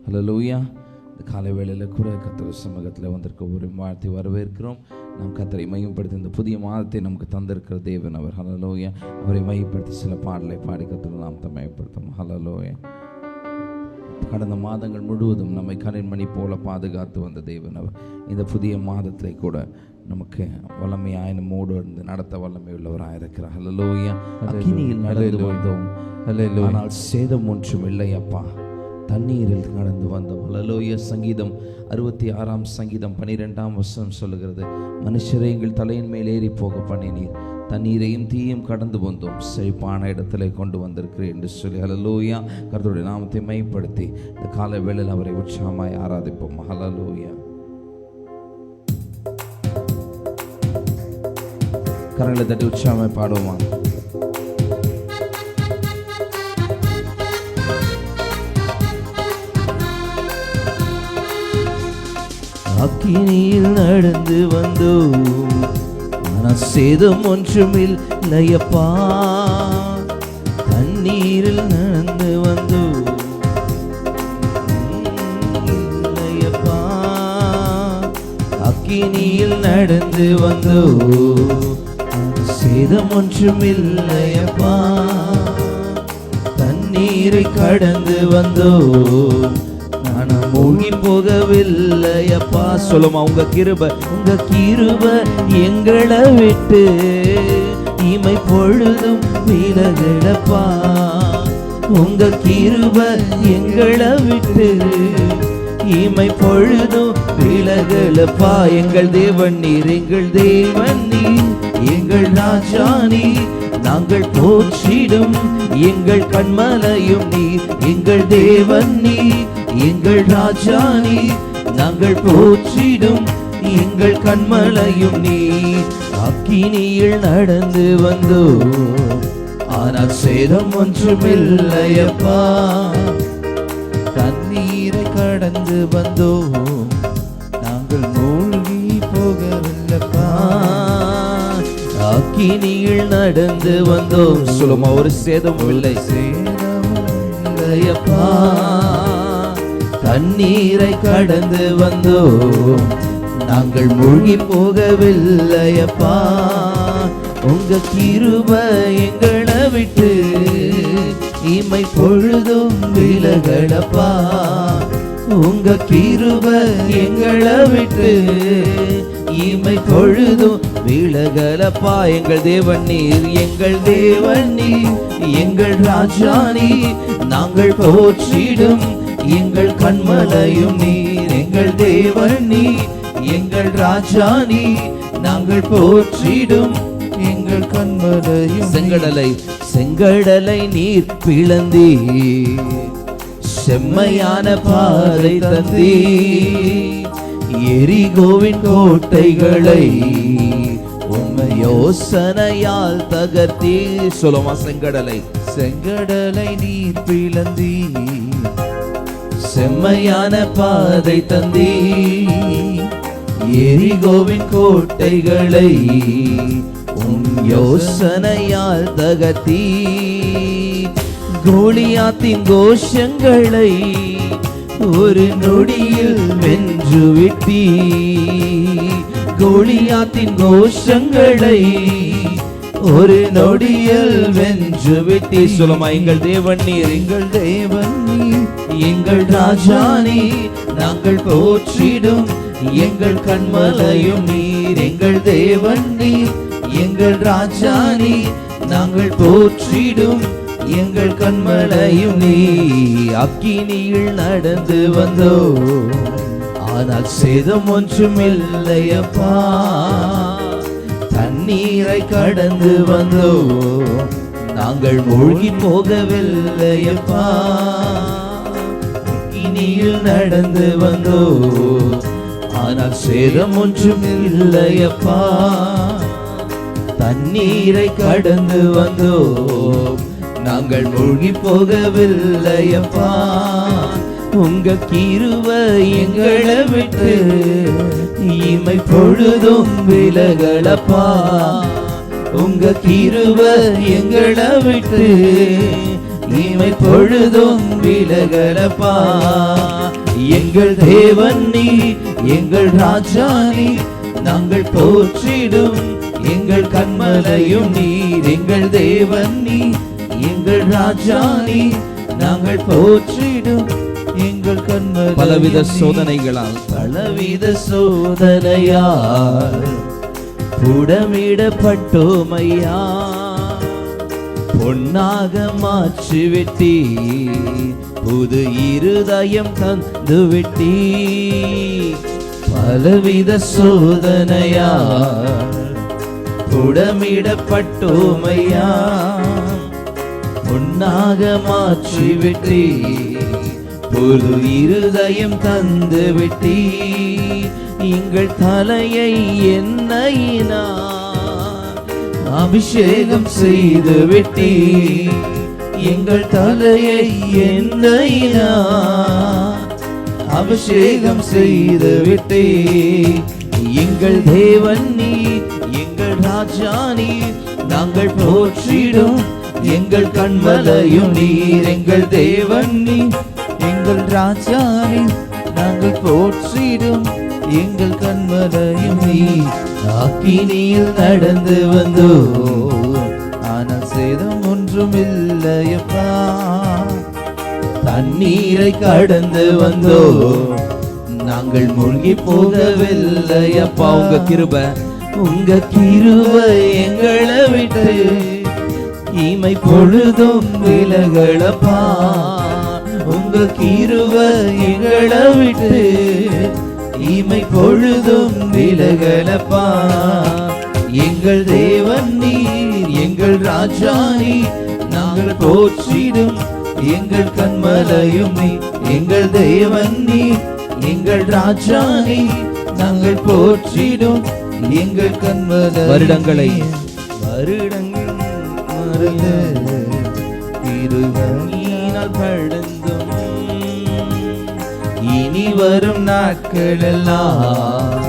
ஹல்லேலூயா. இந்த காலை வேளையில் கூட கர்த்தர் சமூகத்தில் வந்திருக்க ஒரு வாழ்த்தை வரவேற்கிறோம். நாம் கர்த்தரை மையப்படுத்தி இந்த புதிய மாதத்தை நமக்கு தந்திருக்கிற தேவன் அவர். ஹல்லேலூயா. அவரை மையப்படுத்தி சில பாடலை பாடி கர்த்தர் நாம் மையப்படுத்தும். ஹல்லேலூயா. கடந்த மாதங்கள் முழுவதும் நம்மை கண்மணி போல பாதுகாத்து வந்த தேவன் அவர். இந்த புதிய மாதத்திலே கூட நமக்கு வல்லமையாய் நம்மோடு இருந்து நடத்த வல்லமை உள்ளவராக இருக்கிறார். ஹல்லேலூயா. அக்கினியில் நடந்து வந்தோம், ஆனால் சேதம் ஒன்றும் இல்லை அப்பா. தண்ணீரில் நடந்து வந்தோம். ஹல்லேலூயா. சங்கீதம் 66 சங்கீதம் 12 சொல்லுகிறது, மனுஷரை எங்கள் தலையின் மேல் ஏறி போக பண்ணினீர், தண்ணீரையும் தீயும் கடந்து வந்தோம், செழிப்பான இடத்துல கொண்டு வந்திருக்கிறேன் என்று சொல்லி ஹல்லேலூயா. கர்த்தருடைய நாமத்தை மையப்படுத்தி இந்த காலை வேளையில் அவரை உற்சாகமாய் ஆராதிப்போம். ஹல்லேலூயா. கரங்களை தட்டி உற்சாகமாய் பாடுவோமா? அக்கினியில் நடந்து வந்தோம், ஆனால் சேதம் ஒன்றுமில்லையப்பா. தண்ணீரில் நடந்து வந்தோம் இல்லையப்பா. அக்கினியில் நடந்து வந்தோம், சேதம் ஒன்றுமில்லையப்பா. தண்ணீரை கடந்து வந்தோம், மூழ்கி போகவில்லையப்பா. சொல்லுமா, உங்க கிருபை எங்களை விட்டு இமை பொழுதும் விலகலப்பா. உங்க கிருபை எங்களை விட்டு இமை பொழுதும் விலகலப்பா. எங்கள் தேவன் நீர், எங்கள் தேவன் நீர், எங்கள் ராஜா நீர், நாங்கள் போற்றிடும் எங்கள் கண்மலையும் நீர். எங்கள் தேவன் நீர், எங்கள் ராஜா நீர், நாங்கள் போற்றிடும் எங்கள் கண்மலையும் நீர். அக்கினியில் நடந்து வந்தோம், ஆனால் சேதம் ஒன்றுமில்லையப்பா. தண்ணீரை கடந்து வந்தோம், நாங்கள் மூழ்கி போகவில்லைப்பா. அக்கினியில் நடந்து வந்தோம். சொல்லுமா, ஒரு சேதம் இல்லை, சேதம் இல்லையப்பா. தண்ணீரை கடந்து வந்தோம், நாங்கள் மூழ்கி போகவில்லையப்பா. உங்க கிருபை எங்களை விட்டு இமை பொழுதும் விலகலப்பா. உங்க கிருபை எங்களை விட்டு இமை பொழுதும் விலகலப்பா. எங்கள் தேவன் நீர், எங்கள் தேவன் நீர், எங்கள் ராஜா நீர், நாங்கள் போற்றிடும் எங்கள் கண்மலையும் நீர். எங்கள் தேவன் நீர், எங்கள் ராஜா நீர், நாங்கள் போற்றிடும் எங்கள் கண்மலையும். செங்கடலை நீர் பிளந்தீர், செம்மையான பாதை தந்தீர். எரிகோவின் கோட்டைகளை உம்மை யோசனையால் தகர்த்தீர். சொல்லுமா, செங்கடலை நீர் பிளந்தீர், செம்மையான பாதை தந்தீ. எரிகோவின் கோட்டைகளை உம் யோசனையால் தகர்த்தீ. கோலியாத்தின் கோஷங்களை ஒரு நொடியில் வென்று விட்டீ. கோலியாத்தின் கோஷங்களை ஒரு நொடியில் வென்று விட்டீ. சொல்லுமா, எங்கள் தேவன் நீர், எங்கள் தேவன் நீர், எங்கள் ராஜா நீர், நாங்கள் போற்றிடும் எங்கள் கண்மலையும் நீர். எங்கள் தேவன் நீர், எங்கள் ராஜா நீர், நாங்கள் போற்றிடும் எங்கள் கண்மலையும் நீர். அக்கினியில் நடந்து வந்தோம், ஆனால் சேதம் ஒன்றுமில்லையப்பா. தண்ணீரை கடந்து வந்தோம், நாங்கள் மூழ்கி போகவில்லையப்பா. அக்கினியில் நடந்து வந்தோம், ஆனால் சேதம் ஒன்றுமில்லையப்பா. தண்ணீரை கடந்து வந்தோம், நாங்கள் மூழ்கி போகவில்லையப்பா. உங்க கிருபை எங்களை விட்டு இமை பொழுதும் விலகலப்பா. உங்க கிருபை எங்களை விட்டு இமை பொழுதும் விலகலப்பா. எங்கள் தேவன் நீ, எங்கள் ராஜா நீ, நாங்கள் போற்றிடும் எங்கள் கன்மலையும் நீர். எங்கள் தேவன் நீ, எங்கள் ராஜா நீ, நாங்கள் போற்றிடும் எங்கள் கன்மலை. பலவித சோதனைகளால் புடமிடப்பட்டோமையா, பொன்னாக மாற்றிவிட்டி, புது இருதயம் தந்து விட்டி. பலவித சோதனையா புடமிடப்பட்டோமையா, பொன்னாக மாற்றிவிட்டி, புது இருதயம் தந்து விட்டி. எங்கள் தலையை எண்ணெயினா அபிஷேகம் செய்து விட்டி. எங்கள் தலையை எண்ணெயினா அபிஷேகம் செய்து விட்டி. எங்கள் தேவன் நீ, எங்கள் ராஜா நீ, நாங்கள் போற்றிடும் எங்கள் கன்மலையும் நீர். எங்கள் தேவன் நீ, எங்கள் ராஜா நீ, நாங்கள் போற்றிடும் எங்கள் கன்மலையும் நீ. அக்கினியில் நடந்து வந்தோ, ஆனால் சேதம் ஒன்றும் இல்லையப்பா. தண்ணீரை கடந்து வந்தோ, நாங்கள் மூழ்கி போகவில்லையப்பா. உங்க கிருபை, உங்க கிருபை எங்களை விட்டு இமை பொழுதும் விலகலப்பா. உங்க கிருபை எங்களை விட்டு இமை பொழுதும் விலகலப்பா. எங்கள் தேவன் நீர், எங்கள் ராஜா நீ, நாங்கள் போற்றிடும் எங்கள் கன்மலையும் நீ. எங்கள் தேவன் நீ, எங்கள் ராஜா நீ, நாங்கள் போற்றிடும் எங்கள் கன்மலை. வருடங்கள் மறந்து இருவீனால் படுந்தும் இனி வரும் நாட்கள் எல்லாம்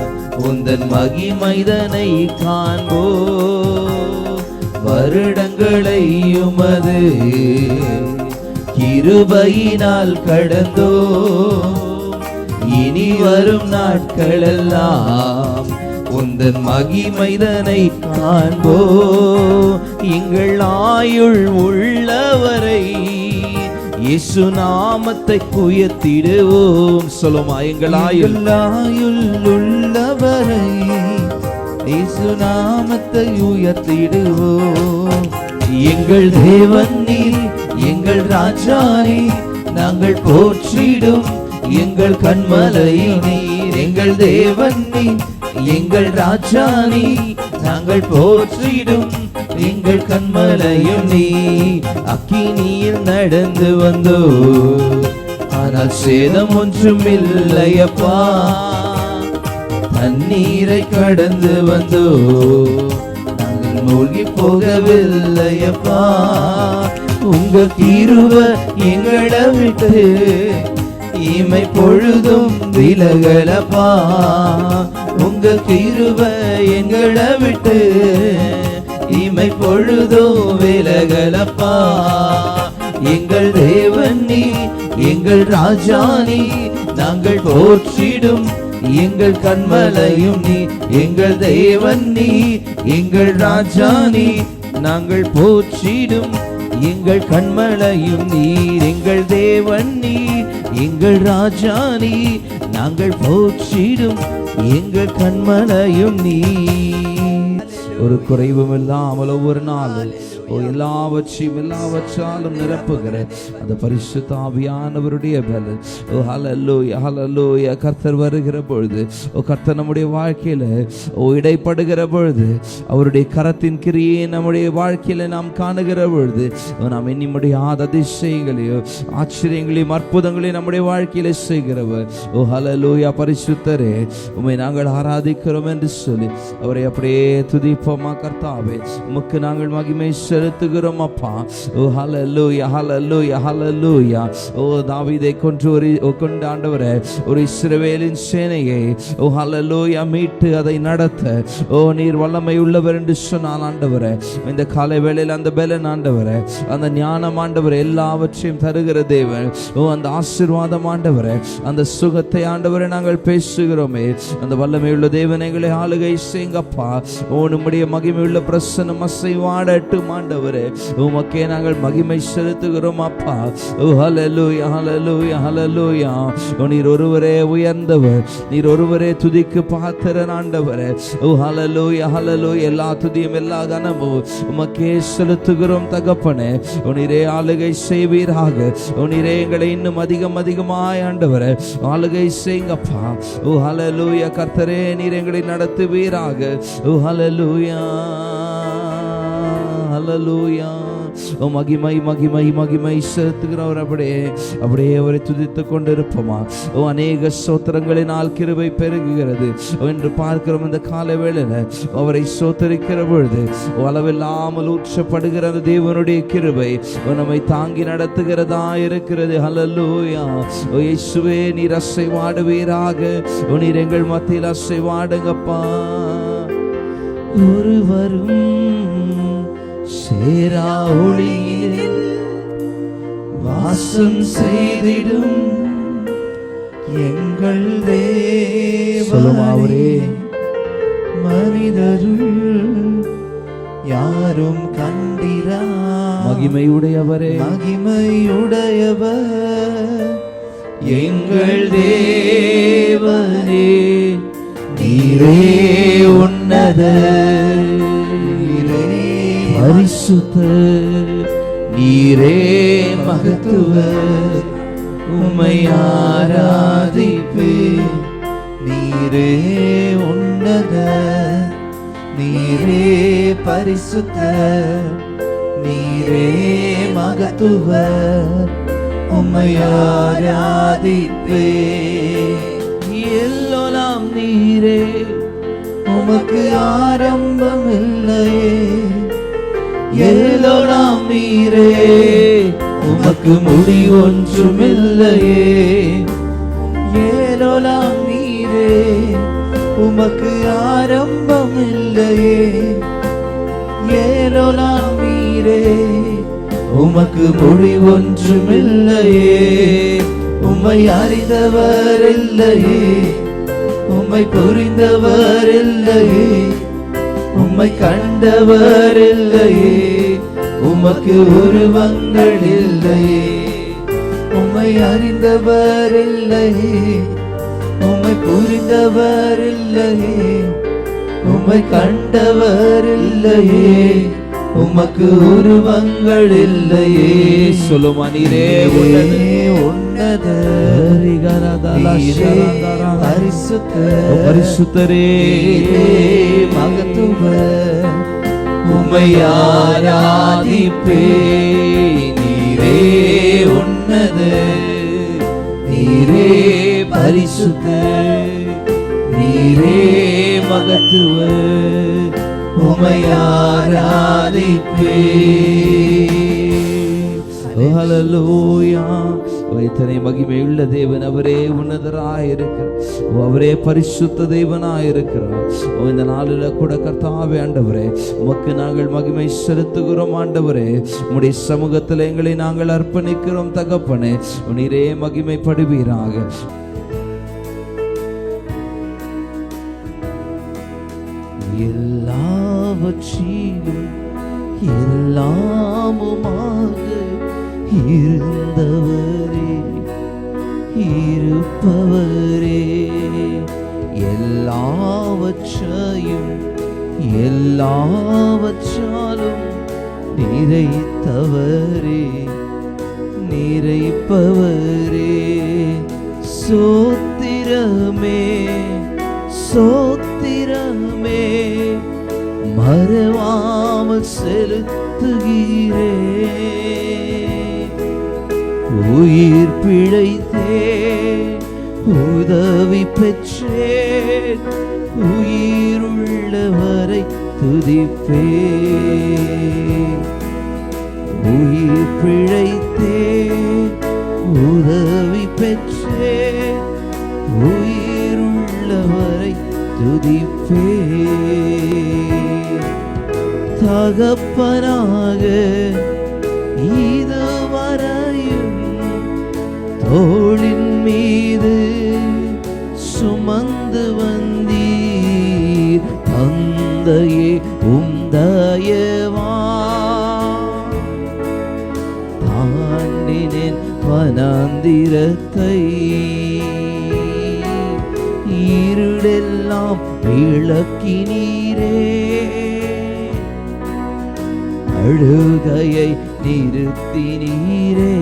உந்தன் மகிமைதனை காண்போ. வருடங்களை உமது கிருபையினால் கடந்தோ. இனி வரும் நாட்கள் எல்லாம் உந்தன் மகிமைதனை காண்போ. எங்கள் ஆயுள் உள்ளவரை இயேசு நாமத்தை உயர்த்திடுவோம். சொல்லுமா, எங்கள் ஆயுள் உள்ளவரை இயேசு நாமத்தை உயர்த்திடுவோம். எங்கள் தேவன் நீர், எங்கள் ராஜா நீர், நாங்கள் போற்றிடும் எங்கள் கன்மலையும் நீர். எங்கள் தேவன் நீர், எங்கள் ராஜா நீர், நாங்கள் போற்றிடும் எங்கள் கன்மலையும் நீ. அக்கினியில் நடந்து வந்தோ, ஆனால் சேதம் ஒன்றும் இல்லையப்பா. தண்ணீரை கடந்து வந்தோ, நாங்கள் மூழ்கி போகவில்லையப்பா. உங்க கிருபை எங்களை விட்டு இமை பொழுதும் விலகலப்பா. உங்க கிருபை எங்களை விட்டு இமை பொழுதோ விலகலப்பா. எங்கள் தேவன் நீ, எங்கள் ராஜா நீ, நாங்கள் போற்றிடும் எங்கள் கன்மலையும் நீ. எங்கள் தேவன் நீ, எங்கள் ராஜா நீ, நாங்கள் போற்றிடும் எங்கள் கன்மலையும் நீர். எங்கள் தேவன் நீர், எங்கள் ராஜா நீ, நாங்கள் போற்றிடும் எங்கள் கன்மலையும் நீர். ஒரு குறைவும் இல்லாமல் ஒவ்வொரு நாளும் எல்லாவற்றாலும் நிரப்புகிற அந்த பரிசுத்த ஆவியானவருடைய பலன். ஓ ஹல்லேலூயா, ஹல்லேலூயா. கர்த்தர் வருகிற பொழுது, ஓ கர்த்தர் நம்முடைய வாழ்க்கையில இடைப்படுகிற பொழுது, அவருடைய கரத்தின் கிரியை நம்முடைய வாழ்க்கையில நாம் காணுகிற பொழுது, நாம் எண்ணி முடியாத அதிசயங்களையோ ஆச்சரியங்களையும் அற்புதங்களையும் நம்முடைய வாழ்க்கையில செய்கிறவர். ஓ ஹல்லேலூயா. பரிசுத்தரே, உம்மை நாங்கள் ஆராதிக்கிறோம் என்று சொல்லி அவரை அப்படியே துதிப்போமா. கர்த்தாவே, உமக்கு நாங்கள் மகிமை செலுத்துகிறோம் அப்பா. ஓ ஹல்லேலூயா, ஹல்லேலூயா, ஹல்லேலூயா. ஓ தாவீதை கொண்டு ஆண்டவரே ஒரு இஸ்ரவேலின் சேனையை ஓ ஹல்லேலூயா மீட்டு அதை நடத்த ஓ நீர் வல்லமை உள்ளவர் என்று சொன்னால் ஆண்டவரே, இந்த காலை வேளையில் அந்த பலன் ஆண்டவரே, அந்த ஞானம் ஆண்டவரே, எல்லாவற்றையும் தருகிற தேவன். ஓ அந்த ஆசீர்வாதம் ஆண்டவரே, அந்த சுகத்தை ஆண்டவரே நாங்கள் பேசுகிறோமே. அந்த வல்லமை உள்ள தேவன் எங்களை ஆளுகை செய்யுங்கப்பா. ஓ நம்முடைய மகிமை உள்ள பிரசன்னம் அசைவாடட்டும் ஆண்டவரே. உமக்கே நாங்கள் மகிமை செலுத்துகிறோம் அப்பா. ஓ ஹல்லேலூயா, ஹல்லேலூயா, ஹல்லேலூயா. ஓ நீர் ஒருவரே உயர்ந்தவர், நீர் ஒருவரே துதிக்கு பாத்திரன் ஆண்டவரே. ஓ ஹல்லேலூயா, ஹல்லேலூயா. எல்லா துதியும் எல்லா கனமும் உமக்கே செலுத்துகிறோம் தகப்பனே. ஓ நீரே ஆளுகை செய்வீராக. ஓ நீரே எங்களை இன்னும் அதிகமாய் ஆண்டவரே ஆளுகை செய்யுங்கப்பா. ஓ ஹல்லேலூயா. கர்த்தரே நீர் எங்களை நடத்துவீராக. ஓ ஹல்லேலூயா, ஹல்லேலூயா. ஓ மகிமை மகிமை மகிமை செலுத்துகிறவர். அப்படியே அவரை துதித்து கொண்டிருப்போமா. ஓ அநேக ஸ்தோத்திரங்களினால் கிருபை பெருகுகிறது என்று பார்க்கிறோம். இந்த கால வேளையில அவரை ஸ்தோத்தரிக்கிற பொழுது அளவில்லாமல் ஊற்றப்படுகிற அந்த தேவனுடைய கிருபை நம்மை தாங்கி நடத்துகிறதா இருக்கிறது. ஹல்லேலூயா. ஓ இயேசுவே நீர் அசைவாடுவீராக. ஓ நீர் எங்கள் மத்தியில் அசைவாடுங்கப்பா. ஒருவரும் சேரா ஒளியில் வாசம் செய்திடும் எங்கள் தேவரே, மனிதருள் யாரும் கண்டிரா மகிமையுடையவரே, மகிமையுடையவர் எங்கள் தேவனே. நீரே உன்னத, பரிசுத்த, நீரே மகத்துவ, உம்மை ஆராதிப்பே. நீரே உன்னத, நீரே பரிசுத்த, நீரே மகத்துவ, உம்மை ஆராதிப்பே. எல்லாம் நீரே, உமக்கு ஆரம்பம் இல்லையே. எல்லாம் நீரே, உமக்கு முடி ஒன்றும் இல்லையே. எல்லாம் நீரே, உமக்கு ஆரம்பம் இல்லையே. எல்லாம் நீரே, உமக்கு முடி ஒன்றும் இல்லையே. உம்மை அறிந்தவர் இல்லையே, உம்மை புரிந்தவர் இல்லையே, உம்மை கண்டவர் இல்லையே. உமக்கு உருவங்கள் இல்லையே. உம்மை அறிந்தவர் இல்லையே, உம்மை புரிந்தவர் இல்லையே, உம்மை கண்டவர் இல்லையே. உமக்கு உருவங்கள் இல்லையே. சொல்லுமா நீரே உன்னத, பரிசுத்தரே மகத்துவ, உம்மை ஆராதிப்பே. நீரே உன்னத, நீரே பரிசுத்த, நீரே மகத்துவ, உம்மை ஆராதிப்பே. ஹல்லேலூயா. இத்தனை மகிமையுள்ள தேவன் அவரே உன்னதராயிருக்கிறார். அவரே பரிசுத்த தேவனாயிருக்கிறார். இந்த நாளில் கூட கர்த்தாவே ஆண்டவரே, உமக்கு நாங்கள் மகிமை செலுத்துகிறோம் ஆண்டவரே. உம்முடைய சமூகத்தில் எங்களை நாங்கள் அர்ப்பணிக்கிறோம் தகப்பனே. நீரே மகிமைப்படுவீராக. எல்லாவற்றையும் எல்லாமுமாக இருந்தவரே, இருப்பவரே, எல்லாவற்றையும் எல்லாவற்றாலும் நிறைத்தவரே, நிறைப்பவரே. சோத்திரமே சோத்திரமே, மறவாமல் செலுத்துகிறே. உயிர் பிழைத்தே உதவி பெற்றே, உயிருள்ளவரை துதிப்பே. உயிர் பிழைத்தேன், உதவி பெற்றேன், உயிருள்ளவரை துதிப்பேன். தகப்பனாக இதுவரையும் தோளின் மீது சுமந்து வந்தீர். தந்தையே உம் தயவா தாண்டினேன் வனாந்திரத்தை, இருளெல்லாம் விளக்கினீரே, அழுகையை நிறுத்தினீரே.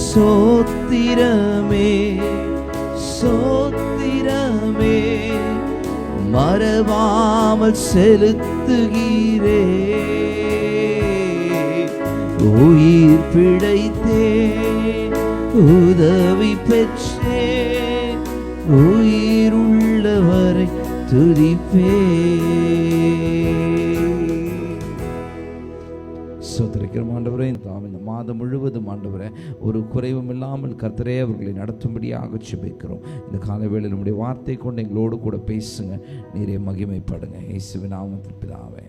சோத்திரமே சோத்திரமே மறவாமல் செலுத்துகிறே. உயிர் பிழைத்தேன், உதவி பெற்றேன், உயிருள்ளவரை துதிப்பேன். சோத்திரிக்கிறோம் ஆண்டவரே. இந்த மாதம் முழுவதும் ஆண்டவரே ஒரு குறைவும் இல்லாமல் கர்த்தரே அவர்களை நடத்தும்படியாக ஜெபிக்கிறோம். இந்த காலவேளையில் நம்முடைய வார்த்தை கொண்டு எங்களோடு கூட பேசுங்க. நீரே மகிமைப்படுங்க. இயேசுவின் நாமத்தில் பிதாவே.